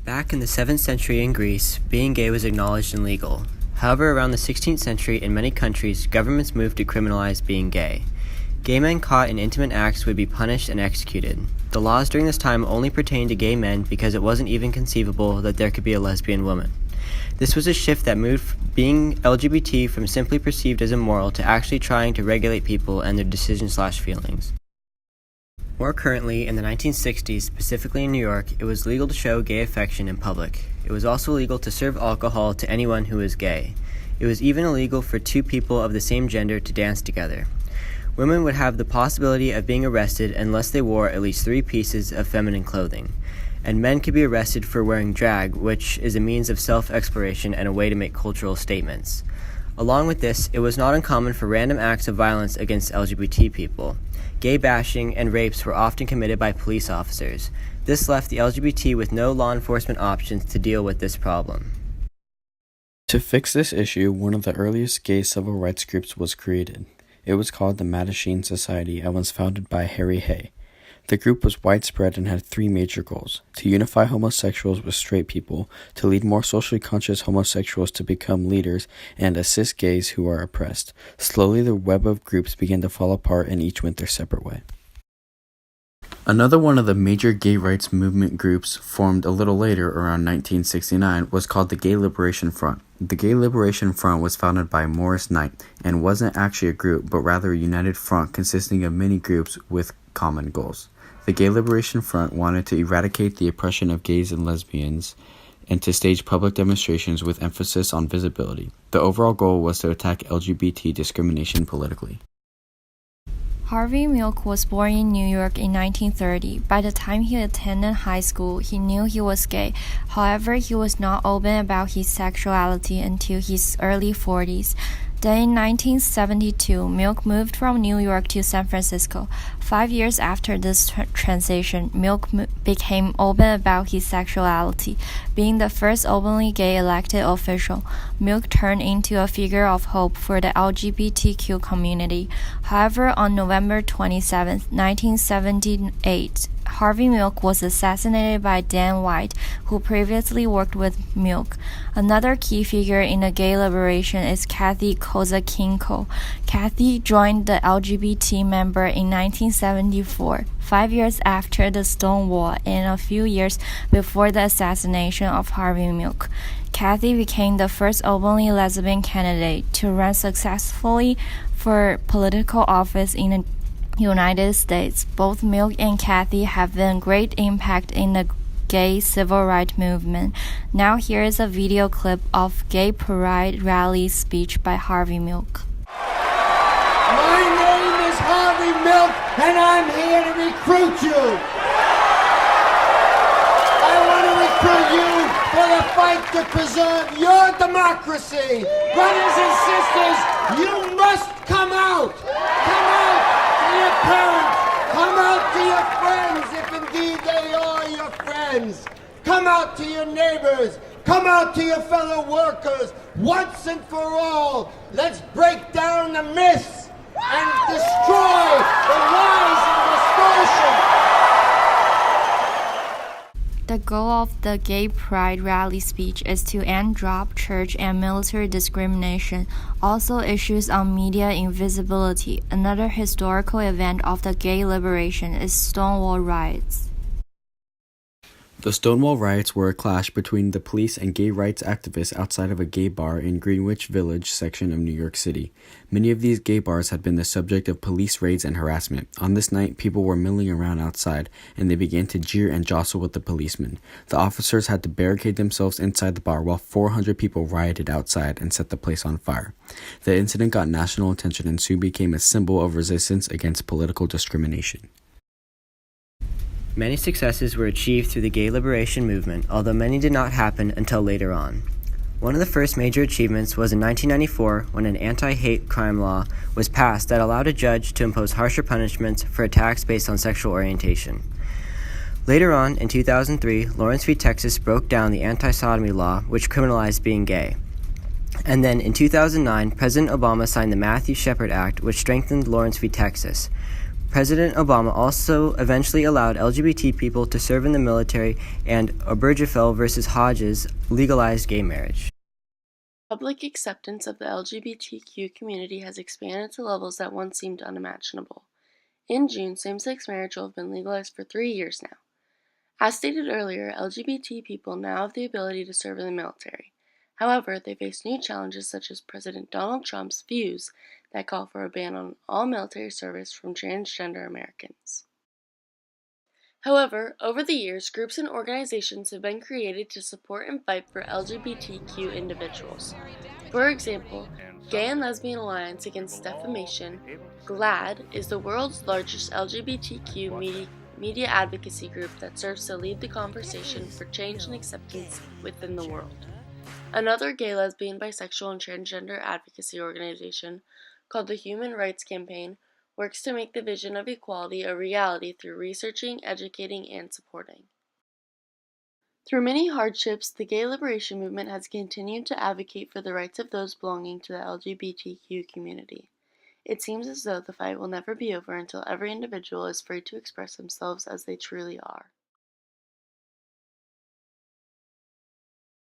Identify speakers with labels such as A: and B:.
A: Back in the 7th century in Greece, being gay was acknowledged and legal. However, around the 16th century, in many countries, governments moved to criminalize being gay. Gay men caught in intimate acts would be punished and executed. The laws during this time only pertained to gay men because it wasn't even conceivable that there could be a lesbian woman. This was a shift that moved being LGBT from simply perceived as immoral to actually trying to regulate people and their decisions/feelings. More currently, in the 1960s, specifically in New York, it was legal to show gay affection in public. It was also legal to serve alcohol to anyone who was gay. It was even illegal for two people of the same gender to dance together. Women would have the possibility of being arrested unless they wore at least 3 pieces of feminine clothing. And men could be arrested for wearing drag, which is a means of self-exploration and a way to make cultural statements. Along with this, it was not uncommon for random acts of violence against LGBT people. Gay bashing and rapes were often committed by police officers. This left the LGBT with no law enforcement options to deal with this problem.
B: To fix this issue, one of the earliest gay civil rights groups was created. It was called the Mattachine Society and was founded by Harry Hay. The group was widespread and had 3 major goals: to unify homosexuals with straight people, to lead more socially conscious homosexuals to become leaders, and assist gays who are oppressed. Slowly, the web of groups began to fall apart and each went their separate way. Another one of the major gay rights movement groups, formed a little later, around 1969, was called the Gay Liberation Front. The Gay Liberation Front was founded by Morris Knight and wasn't actually a group, but rather a united front consisting of many groups with common goals. The Gay Liberation Front wanted to eradicate the oppression of gays and lesbians and to stage public demonstrations with emphasis on visibility. The overall goal was to attack LGBT discrimination politically.
C: Harvey Milk was born in New York in 1930. By the time he attended high school, he knew he was gay. However, he was not open about his sexuality until his early 40s. Then in 1972, Milk moved from New York to San Francisco. 5 years after this transition, Milk became open about his sexuality. Being the first openly gay elected official, Milk turned into a figure of hope for the LGBTQ community. However, on November 27, 1978, Harvey Milk was assassinated by Dan White, who previously worked with Milk. Another key figure in the gay liberation is Kathy Kozakinko. Kathy joined the LGBT member in 1974, 5 years after the Stonewall and a few years before the assassination of Harvey Milk. Kathy became the first openly lesbian candidate to run successfully for political office in the United States. Both Milk and Kathy have been great impact in the gay civil rights movement. Now here is a video clip of Gay Pride Rally speech by Harvey Milk.
D: My name is Harvey Milk and I'm here to recruit you. I want to recruit you for the fight to preserve your democracy. Brothers and sisters, you must come out. Come out to your parents. Come out to your friends, if indeed they are your friends. Come out to your neighbors. Come out to your fellow workers. Once and for all, let's break down the myths and destroy the lies and distortion.
C: The goal of the Gay Pride Rally speech is to end job, church, and military discrimination. Also, issues on media invisibility. Another historical event of the gay liberation is Stonewall riots.
B: The Stonewall riots were a clash between the police and gay rights activists outside of a gay bar in Greenwich Village section of New York City. Many of these gay bars had been the subject of police raids and harassment. On this night, people were milling around outside, and they began to jeer and jostle with the policemen. The officers had to barricade themselves inside the bar while 400 people rioted outside and set the place on fire. The incident got national attention and soon became a symbol of resistance against political discrimination.
A: Many successes were achieved through the gay liberation movement, although many did not happen until later on. One of the first major achievements was in 1994 when an anti-hate crime law was passed that allowed a judge to impose harsher punishments for attacks based on sexual orientation. Later on, in 2003, Lawrence v. Texas broke down the anti-sodomy law, which criminalized being gay. And then, in 2009, President Obama signed the Matthew Shepard Act, which strengthened Lawrence v. Texas. President Obama also eventually allowed LGBT people to serve in the military, and Obergefell versus Hodges legalized gay marriage.
E: Public acceptance of the LGBTQ community has expanded to levels that once seemed unimaginable. In June, same-sex marriage will have been legalized for 3 years now. As stated earlier, LGBT people now have the ability to serve in the military. However, they face new challenges such as President Donald Trump's views that call for a ban on all military service from transgender Americans. However, over the years, groups and organizations have been created to support and fight for LGBTQ individuals. For example, Gay and Lesbian Alliance Against Defamation, GLAAD, is the world's largest LGBTQ media advocacy group that serves to lead the conversation for change and acceptance within the world. Another gay, lesbian, bisexual, and transgender advocacy organization, called the Human Rights Campaign, works to make the vision of equality a reality through researching, educating, and supporting. Through many hardships, the gay liberation movement has continued to advocate for the rights of those belonging to the LGBTQ community. It seems as though the fight will never be over until every individual is free to express themselves as they truly are.